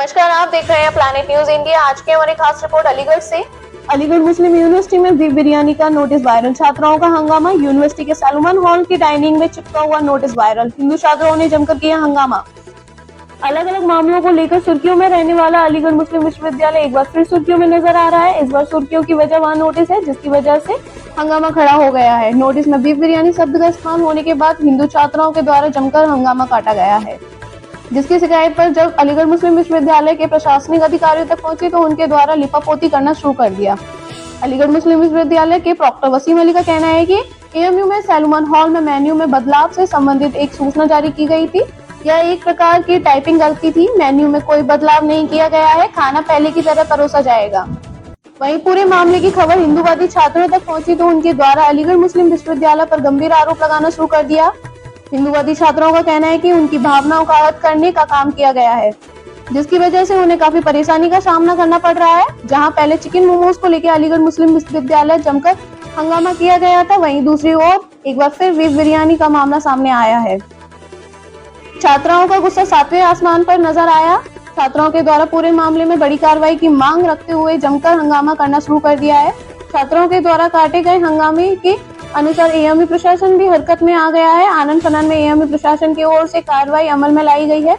नमस्कार, आप देख रहे हैं प्लैनेट न्यूज इंडिया। आज की हमारी खास रिपोर्ट अलीगढ़ से। अलीगढ़ मुस्लिम यूनिवर्सिटी में बीफ बिरयानी का नोटिस वायरल। छात्राओं का हंगामा। यूनिवर्सिटी के सैलून हॉल की डाइनिंग में चिपका हुआ नोटिस वायरल। हिंदू छात्राओं ने जमकर किया हंगामा। अलग अलग मामलों को लेकर सुर्खियों में रहने वाला अलीगढ़ मुस्लिम विश्वविद्यालय एक बार फिर सुर्खियों में नजर आ रहा है। इस बार सुर्खियों की वजह वहाँ नोटिस है, जिसकी वजह से हंगामा खड़ा हो गया है। नोटिस में बीफ बिरयानी शब्द का इस्तेमाल होने के बाद हिंदू छात्राओं के द्वारा जमकर हंगामा काटा गया है, जिसकी शिकायत पर जब अलीगढ़ मुस्लिम विश्वविद्यालय के प्रशासनिक अधिकारियों तक पहुंची तो उनके द्वारा लिपापोती करना शुरू कर दिया। अलीगढ़ मुस्लिम विश्वविद्यालय के प्रॉक्टर वसीम अली का कहना है कि एएमयू में सैलून हॉल में मेन्यू में बदलाव से संबंधित एक सूचना जारी की गई थी। यह एक प्रकार की टाइपिंग गलती थी। मेन्यू में कोई बदलाव नहीं किया गया है। खाना पहले की तरह परोसा जाएगा। वहीं पूरे मामले की खबर हिंदूवादी छात्रों तक पहुंची तो उनके द्वारा अलीगढ़ मुस्लिम विश्वविद्यालय पर गंभीर आरोप लगाना शुरू कर दिया। हिंदूवादी छात्रों का कहना है कि उनकी भावनाओं का आहत करने का काम किया गया है, जिसकी वजह से उन्हें काफी परेशानी का सामना करना पड़ रहा है। जहां पहले चिकन मोमोज को लेकर अलीगढ़ मुस्लिम विश्वविद्यालय जमकर हंगामा किया गया था, वहीं दूसरी ओर एक बार फिर बीफ बिरयानी का मामला सामने आया है। छात्राओं का गुस्सा सातवें आसमान पर नजर आया। छात्राओं के द्वारा पूरे मामले में बड़ी कार्रवाई की मांग रखते हुए जमकर हंगामा करना शुरू कर दिया है। छात्रों के द्वारा काटे गए हंगामे के अनुसार एएमयू प्रशासन भी हरकत में आ गया है। आनन फनन में एएमयू प्रशासन की ओर से कार्रवाई अमल में लाई गई है,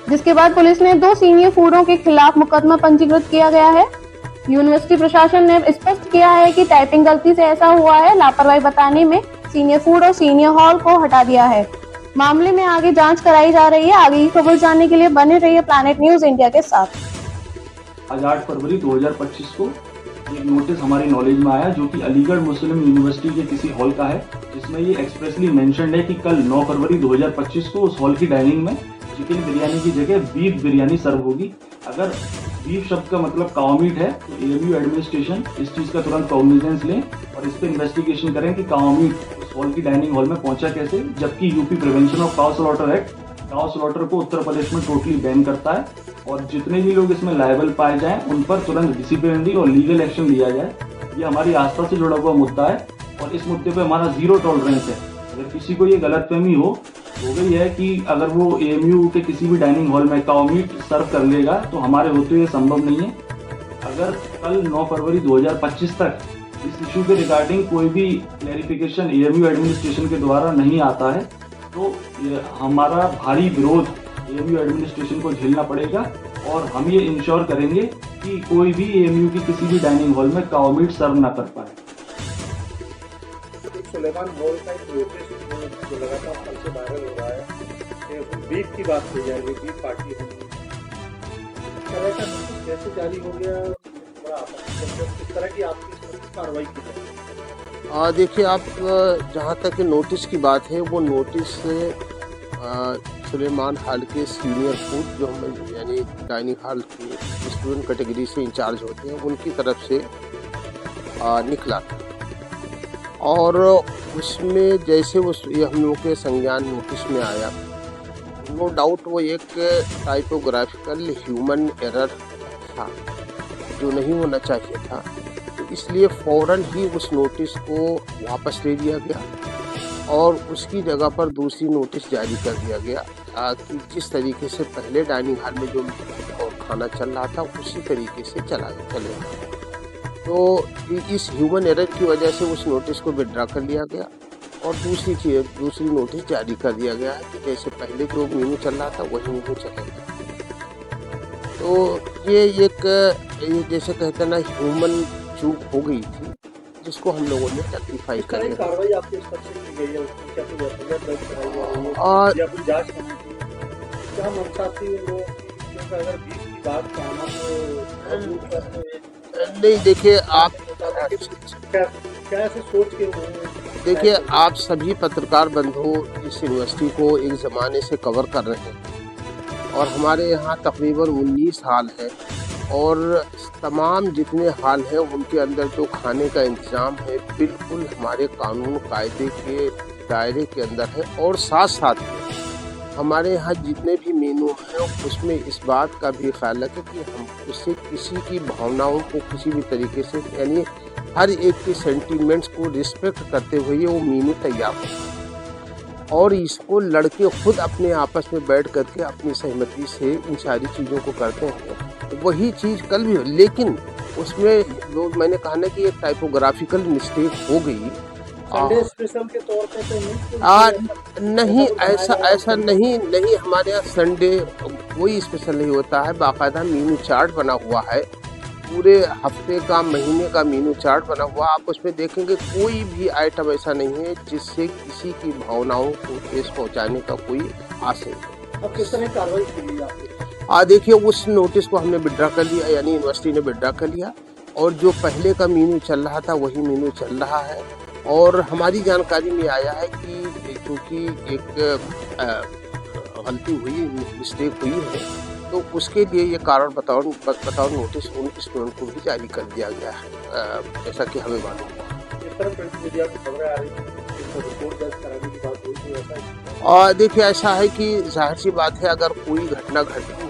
जिसके बाद पुलिस ने 2 सीनियर फूडों के खिलाफ मुकदमा पंजीकृत किया गया है। यूनिवर्सिटी प्रशासन ने स्पष्ट किया है कि टाइपिंग गलती से ऐसा हुआ है। लापरवाही बताने में सीनियर फूड और सीनियर हॉल को हटा दिया है। मामले में आगे जांच कराई जा रही है। आगे की खबर जानने के लिए बने रहिए प्लैनेट न्यूज इंडिया के साथ। आज 8 फरवरी 2025 को एक नोटिस हमारी नॉलेज में आया, जो कि अलीगढ़ मुस्लिम यूनिवर्सिटी के किसी हॉल का है, जिसमें ये एक्सप्रेसली मेंशन्ड है कि कल 9 फरवरी 2025 को उस हॉल की डाइनिंग में चिकन बिरयानी की जगह बीफ बिरयानी सर्व होगी। अगर बीफ शब्द का मतलब काऊ मीट है तो एएमयू एडमिनिस्ट्रेशन इस चीज़ का तुरंत कॉग्निजेंस लें और इस पर इन्वेस्टिगेशन करें कि काऊ मीट उस हॉल की डाइनिंग हॉल में पहुंचा कैसे, जबकि UP prevention of cow slaughter act cow slaughter को उत्तर प्रदेश में टोटली बैन करता है और जितने भी लोग इसमें लायबल पाए जाएं उन पर तुरंत डिसिप्लिनरी और लीगल एक्शन लिया जाए। ये हमारी आस्था से जुड़ा हुआ मुद्दा है और इस मुद्दे पे हमारा 0 टॉलरेंस है। अगर किसी को ये गलतफहमी हो गई है कि अगर वो एएमयू के किसी भी डाइनिंग हॉल में काऊ मीट सर्व कर लेगा तो हमारे होते ये संभव नहीं है। अगर कल 9 फरवरी 2025 तक इस इशू के रिगार्डिंग कोई भी क्लैरिफिकेशन एएमयू एडमिनिस्ट्रेशन के द्वारा नहीं आता है तो हमारा भारी विरोध एएमयू एडमिनिस्ट्रेशन को झेलना पड़ेगा और हम ये इंश्योर करेंगे कि कोई भी एएमयू की किसी भी डाइनिंग हॉल में काऊ मीट सर्व ना कर पाए। सुलेमान हॉल का एक नोटिस जो लगातार कल से वायरल हो रहा है, बीफ की बात की जाएगी, बीफ पार्टी होगी, इस तरह का नोटिस कैसे जारी हो गया, बड़ा आपत्तिजनक, किस तरह की आपकी कार्रवाई की जाए? देखिए, आप जहाँ तक नोटिस की बात है, वो नोटिस सुलेमान हॉल के सीनियर फूड जो हम यानी डाइनिंग हॉल की स्टूडेंट कैटेगरी से इंचार्ज होते हैं उनकी तरफ से निकला था और उसमें जैसे ये हम लोग के संज्ञान नोटिस में आया, नो डाउट वो एक टाइपोग्राफिकल ह्यूमन एरर था जो नहीं होना चाहिए था, तो इसलिए फ़ौरन ही उस नोटिस को वापस ले लिया गया और उसकी जगह पर दूसरी नोटिस जारी कर दिया गया कि जिस तरीके से पहले डाइनिंग हॉल में जो और खाना चल रहा था उसी तरीके से चलेगा। तो इस ह्यूमन एरर की वजह से उस नोटिस को विड्रा कर लिया गया और दूसरी नोटिस जारी कर दिया गया कि जैसे पहले जो मेनू चल रहा था वही मेनू चलेगा। तो ये जैसे कहते हैं ना, ह्यूमन चूक हो गई थी जिसको हम लोगों ने रेक्टिफाई कर लिया। कार्रवाई आपके स्तर से की गई है, उसकी क्या कोई एफआईआर दर्ज कराई जा रही है या कोई जांच होनी थी? क्या मंशा थी उन लोगों की, क्योंकि अगर बीफ की बात का आना तो नहीं, देखिए आप क्या ऐसे सोच के देखिए आप सभी पत्रकार बंधु इस यूनिवर्सिटी को एक ज़माने से कवर कर रहे हैं और हमारे यहाँ तकरीबन 19 हॉल है और तमाम जितने हॉल हैं उनके अंदर जो खाने का इंतज़ाम है बिल्कुल हमारे कानून कायदे के दायरे के अंदर है और साथ साथ हमारे यहाँ जितने भी मेनू हैं उसमें इस बात का भी ख्याल रखें कि हम उससे किसी की भावनाओं को किसी भी तरीके से यानी हर एक के सेंटीमेंट्स को रिस्पेक्ट करते हुए वो मेनू तैयार हो। और इसको लड़के खुद अपने आपस में बैठ करके अपनी सहमति से इन सारी चीज़ों को करते हैं। वही चीज़ कल भी हो, लेकिन उसमें जो मैंने कहा ना कि एक टाइपोग्राफिकल मिस्टेक हो गई। संडे स्पेशल के तौर पे तो नहीं, ऐसा नहीं हमारे यहाँ संडे कोई स्पेशल नहीं होता है। बाकायदा मेनू चार्ट बना हुआ है, पूरे हफ्ते का महीने का मेनू चार्ट बना हुआ। आप उसमें देखेंगे कोई भी आइटम ऐसा नहीं है जिससे किसी की भावनाओं को ठेस पहुंचाने का कोई आशय है। अब किस तरह कार्रवाई की गई आपकी? देखिए, उस नोटिस को हमने विड्रा कर लिया, यानी यूनिवर्सिटी ने विड्रा कर लिया, और जो पहले का मेनू चल रहा था वही मेनू चल रहा है। और हमारी जानकारी में आया है कि क्योंकि एक गलती हुई, मिस्टेक हुई है, तो उसके लिए ये कारण बताओ नोटिस उन स्टूडेंट को भी जारी कर दिया गया है, जैसा कि हमें मालूम हुआ। इस तरह प्रिंट मीडिया की खबरें आ रही हैं, रिपोर्ट दर्ज कराने की बात हुई थी, ऐसा है? और देखिए, ऐसा है कि जाहिर सी बात है, अगर कोई घटना घटती है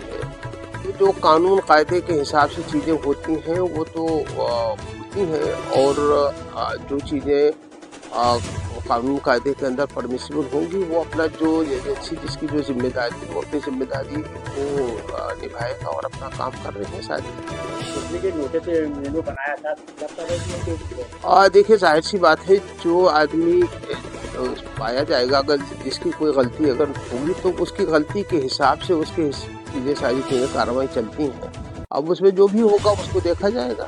तो जो कानून कायदे के हिसाब से चीज़ें होती हैं वो तो होती हैं, और जो चीज़ें कानून कायदे के अंदर परमिसिबल होंगी वो अपना जो एजेंसी जिसकी जो जिम्मेदारी है वो अपनी जिम्मेदारी को निभाएगा और अपना काम कर रहे हैं सारे। नोटिस मेनू बनाया था, लगता है कि देखिए, जाहिर सी बात है, जो आदमी पाया जाएगा, अगर जिसकी कोई गलती अगर होगी तो उसकी गलती के हिसाब से उसके चीज़ें सारी चीज़ें कार्रवाई चलती हैं। अब उसमें जो भी होगा उसको देखा जाएगा।